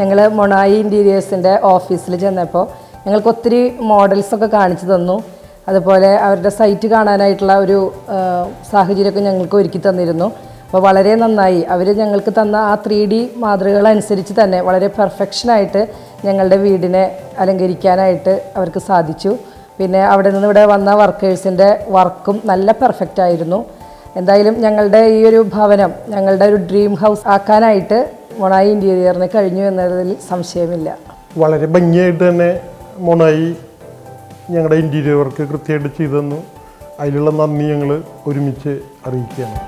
ഞങ്ങൾ മൊണായി ഇൻറ്റീരിയേഴ്സിൻ്റെ ഓഫീസിൽ ചെന്നപ്പോൾ ഞങ്ങൾക്ക് ഒത്തിരി മോഡൽസൊക്കെ കാണിച്ചു തന്നു. അതുപോലെ അവരുടെ സൈറ്റ് കാണാനായിട്ടുള്ള ഒരു സാഹചര്യമൊക്കെ ഞങ്ങൾക്ക് ഒരുക്കി തന്നിരുന്നു. അപ്പോൾ വളരെ നന്നായി. അവർ ഞങ്ങൾക്ക് തന്ന ആ 3D മാതൃകകളനുസരിച്ച് തന്നെ വളരെ പെർഫെക്ഷനായിട്ട് ഞങ്ങളുടെ വീടിനെ അലങ്കരിക്കാനായിട്ട് അവർക്ക് സാധിച്ചു. പിന്നെ അവിടെ നിന്ന് ഇവിടെ വന്ന വർക്കേഴ്സിൻ്റെ വർക്കും നല്ല പെർഫെക്റ്റ് ആയിരുന്നു. എന്തായാലും ഞങ്ങളുടെ ഈ ഒരു ഭവനം ഞങ്ങളുടെ ഒരു ഡ്രീം ഹൗസ് ആക്കാനായിട്ട് മൊണായി ഇൻറ്റീരിയറിന് കഴിഞ്ഞു എന്നതിൽ സംശയമില്ല. വളരെ ഭംഗിയായിട്ട് തന്നെ മൊണായി ഞങ്ങളുടെ ഇൻറ്റീരിയർ വർക്ക് കൃത്യമായിട്ട് ചെയ്തു തന്നു. അതിലുള്ള നന്ദി ഞങ്ങൾ ഒരുമിച്ച് അറിയിക്കുകയാണ്.